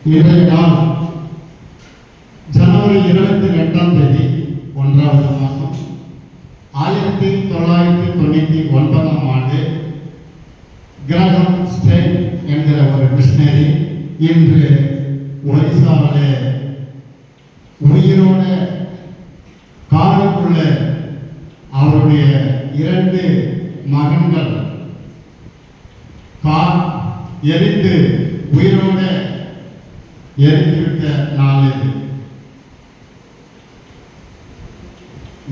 இன்றைய நாள் ஜனவரி 28ஆம் தேதி 1வது மாதம் 1999ஆம் ஆண்டு கிரகம் ஸ்டேன் என்கிற ஒரு மிஷனரி இன்று ஒரிசாவிலே உயிரோட காடுக்குள்ள அவருடைய 2 மகன்கள் எரிந்து உயிரோட எரிந்துவிட்ட நாள் இது.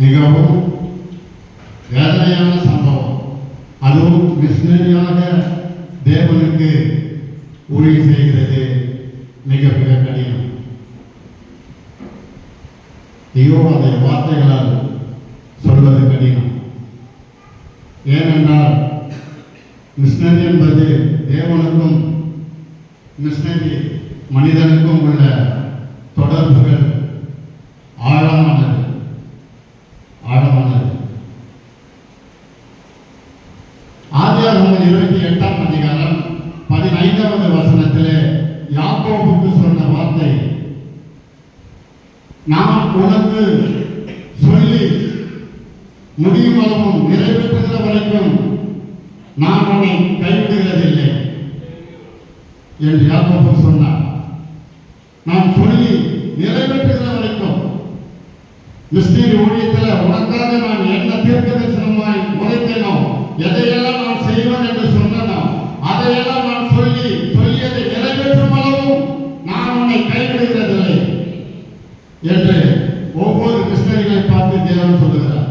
மிகவும் வேதனையான சம்பவம். அதுவும் மிஷனரியாக தேவனுக்கு ஊழியம் செய்கிறது மிக மிக கடினம். ஐயோ, அதை வார்த்தைகளால் சொல்வது கடினம். ஏனென்றால் மிஷனரி என்பது தேவனுக்கும் மிஷனரி மனிதனுக்கும் உள்ள தொடர்புகள் ஆழமானது. ஆதியாகமம் 28ஆம் அதிகாரம் 15வது வசனத்திலே யாக்கோபுக்கு சொன்ன வார்த்தை, நான் உனக்கு சொல்லி முடியும் அளவும் நிறைவேற்றுகிற வரைக்கும் நான் உன்னை கைவிடுகிறதில்லை என்று யாக்கோபு சொன்னார். நான் சொல்லி நிறைவேற்றுகிற வரைக்கும் மிஸ்டரி ஊழியத்தில் உனக்காக நான் என்ன தீர்க்க தரிசனமாய் உரைத்தேனோ, எதையெல்லாம் நான் செய்வேன் என்று சொன்னனோ, அதையெல்லாம் நான் சொல்லியதை நிறைவேற்றும் அளவும் நான் உன்னை கைவிடுகிறதில்லை என்று ஒவ்வொரு மிஸ்டரிகளை பார்த்து தேவன் சொல்லுகிறார்.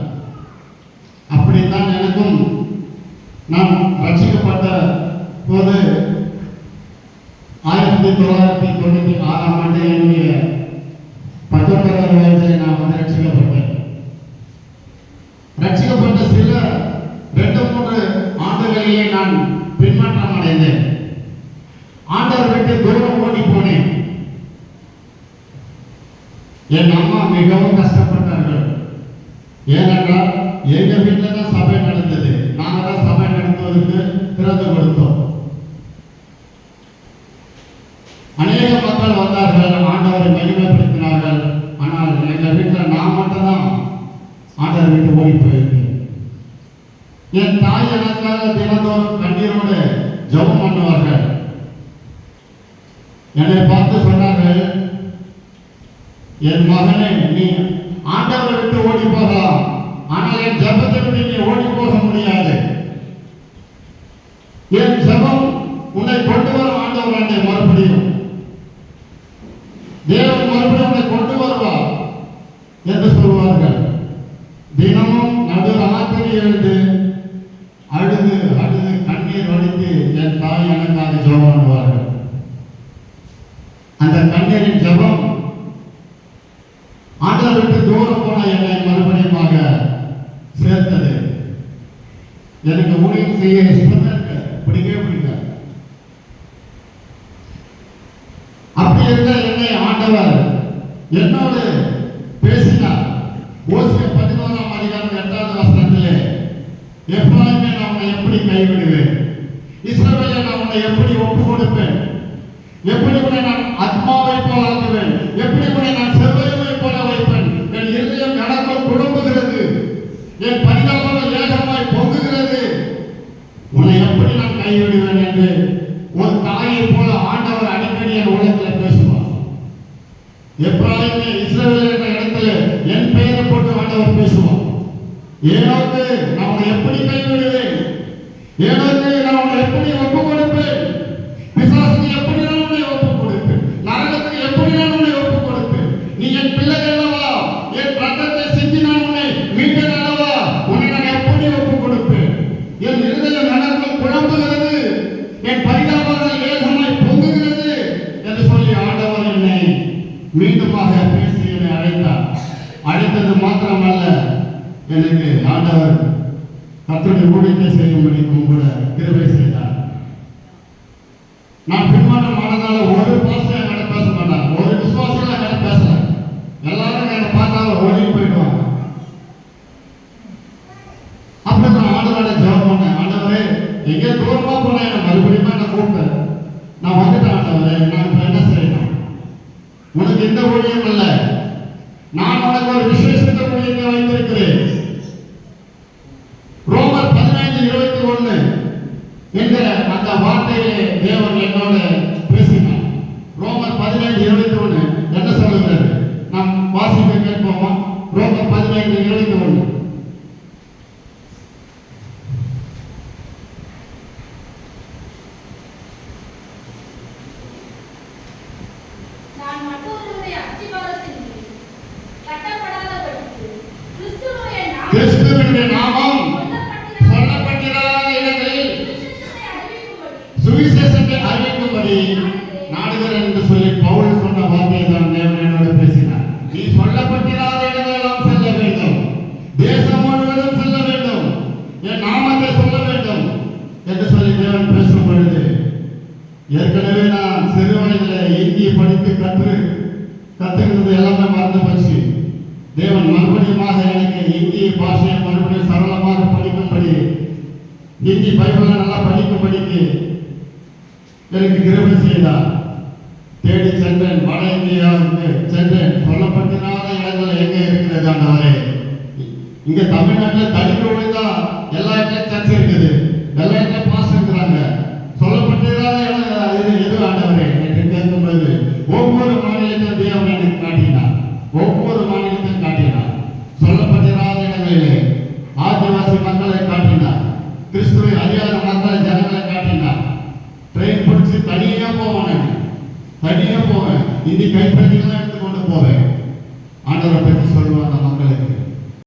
அப்படித்தான் எனக்கும் நான் ரட்சிக்கப்பட்ட போது 1996ஆம் ஆண்டு என்னுடைய 19வது வயதில் நான் வந்து ரட்சிக்கப்பட்டேன். ரட்சிக்கப்பட்ட சில 2-3 ஆண்டுகளிலே நான் பின்மாற்றம் அடைந்தேன். ஆண்டவர் விட்டு தூரம் ஓடி போனேன். என் அம்மா மிகவும் கஷ்டப்பட்டார்கள். ஏனென்றால் எங்க வீட்டில் தான் சபை நடந்தது. நாங்கள் தான் சபை நடத்துவதற்கு திறந்து கொடுத்தோம். அநேக மக்கள் வந்தார்கள், ஆண்டவரை மகிமைப்படுத்தினார்கள். ஆனால் எங்கள் வீட்டில் நான் மட்டும்தான் ஆண்டவர் விட்டு ஓடி போயிருக்கேன். என் தாய் எனக்காக தினந்தோறும் கண்ணீரோடு ஜெபம் பண்ணுவார்கள். என்னை பார்த்து சொன்னார்கள், என் மகனே, நீ ஆண்டவரை விட்டு ஓடி போகலாம், ஆனால் என் ஜெபத்தை விட்டு நீ ஓடி போக முடியாது. என் ஜெபம் உன்னை கொண்டு வரும் ஆண்டவர் என்னை மறுபடியும் தேவன் மறுபடியும் உன்னை கொண்டு வருவார் என்று சொல்வார்கள். தினமும் நடு ராத்திரி எழுந்து அழுது கண்ணீர் வடித்து என் தாய் எனக்காக ஜெபம் பண்ணுவார்கள். அந்த கண்ணீரின் ஜெபம் ஆண்டவர் விட்டு தூரம் போன என்னை மறுபடியுமாக சேர்த்தது. எனக்கு ஊழியம் செய்ய இஷ்டமே இருக்கு, பிடிக்கவே பிடிக்காது. அப்படி இருந்த என்னை ஆண்டவர் என்னோடு பேசினார். ஓசியா 11ஆம் அதிகாரம் 8வது வசனத்திலே, எப்ராயிமே நான் உன்னை எப்படி கைவிடுவேன், இஸ்ரவேலை நான் உன்னை எப்படி ஒப்பு கொடுப்பேன், எப்படி உன்னை நான் ஆத்மாவை போல ஆக்குவேன், எப்படி உன்னை நான் செவ்வாயை போல வைப்பேன். என் இருதயம் எனக்குள் குழம்புகிறது, என் பரிதாபங்கள் ஏகமாய் பொங்குகிறது. உன்னை எப்படி நான் கைவிடுவேன் என்று ஒரு தாயை போல ஆண்டவர் அடிக்கடி என் உள்ளத்தில் பேசுவார். எப்ராயிமே இஸ்ரவேல் என்ற இடத்துல என் பெயரை போட்டு ஆண்டவர் பேசுவார். ஏனோக்கு நான் உன்னை எப்படி கைவிடுவேன், ஏனோக்கு நான் உன்னை எப்படி ஒப்பு கொடுப்பேன், பிசாசுக்கு எப்படி நான் உன்னை ஒப்பு கொடுப்பேன், நரகத்துக்கு எப்படி நான் உன்னை ஒப்பு கொடுப்பேன். நீ என் பிள்ளைகள் அல்லவா, என் ரத்தத்தை சிந்தி நான் உன்னை மீட்டேன் அல்லவா, உன்னை நான் எப்படி ஒப்பு கொடுப்பேன். என் இருதயம் எனக்குள் குழம்புகிறது, என் பரிதாபங்கள் ஏகமாய் பொங்குகிறது என்று சொல்லி ஆண்டவர் என்னை மீண்டுமாக பேசி என்னை அழைத்தார். அழைத்தது மாத்திரமல்ல, எனக்கு ஆண்டவர் கர்த்தருடைய ஊழியத்தை செய்யும்படிக்கும் கூட கிருபை செய்தார். நான் பின்மாற்றம் ஆனதால ஒரு பாஸ்டர் என்கிட்ட பேச மாட்டாங்க, ஒரு விசுவாசிகள் என்கிட்ட பேசல. எல்லாரும் என்னை பார்த்தா ஓடி போயிடுவாங்க. அப்படி நான் ஆண்டவரை ஜெபம் பண்ணேன். ஆண்டவரே, எங்கே தூரமா போன என்ன மறுபடியும் என்ன கூப்பிட்டேன், நான் வந்துட்டேன் ஆண்டவரே, நான் இப்போ என்ன செய்யணும். இந்த ஊழியம் அல்ல, நான் உனக்கு ஒரு விசேஷத்த ஊழியத்தை வைத்திருக்கிறேன். ரோமர் 15:21 என்கிற அந்த வார்த்தையிலே தேவன் என்னோட பேசினார். ரோமர் 15:21 என்ன சொல்லுகிறது? நாம் வாசிக்க கேட்போமா? ரோமர் 15:21. கிறிஸ்துவினுடைய நாமம் சொல்லப்பட்டிராத இடங்களில் சுவிசேஷத்தை அறிவிக்கும்படி நாடுகிறேன் என்று சொல்லி பவுல் சொன்ன வார்த்தையை தான் தேவன் என்னோடு பேசினார். நீ சொல்லப்பட்டிராத இடங்களெல்லாம் செல்ல வேண்டும், தேசம் முழுவதும் செல்ல வேண்டும், என் நாமத்தை சொல்ல வேண்டும் என்று சொல்லி தேவன் பேசும் பொழுது, ஏற்கனவே நான் சிறு வயதில் இந்தியை படித்து கற்றுக்கிறது எல்லாமே மறந்து போச்சு. தேவன் மறுபடியுமாக எனக்கு இந்திய பாஷையை மறுபடியும் சரளமாக படிக்கும்படி, இந்தி பைபிளை நல்லா படிக்கும்படிக்கு எனக்கு கிருபை செய்தார். தேடி சென்றேன், வட இந்தியாவுக்கு சென்றேன். சொல்லப்பட்டிராத இடங்கள் எங்கே இருக்கிறது ஆண்டவரே? இங்க தமிழ்நாட்டில் தடுக்க விழுந்தா எல்லா இடத்துலையும் சர்ச்சை இருக்குது, எல்லா இடத்துலையும் பாஸ் இருக்கிறாங்க. சொல்லப்பட்டிராத இடம் இது எது ஆண்டவரே என்று கேட்கும்போது ஒவ்வொரு மாநிலத்தையும் தேவன் எனக்கு காட்டினார். ஒவ்வொரு மாநிலத்தையும் காட்டினார். சொல்லப்பட்டிராத இடங்களிலே ஆதிவாசி மக்களை காட்டினார். கிறிஸ்துவை அறியாத மக்களை ஜனங்களை காட்டினார். ட்ரெயின் பிடிச்சி தனியாக போவேன், தனியாக போவேன், இந்தி கைப்பற்றிலாம் எடுத்துக்கொண்டு போவேன். ஆண்டவரை பற்றி சொல்லுவாங்க.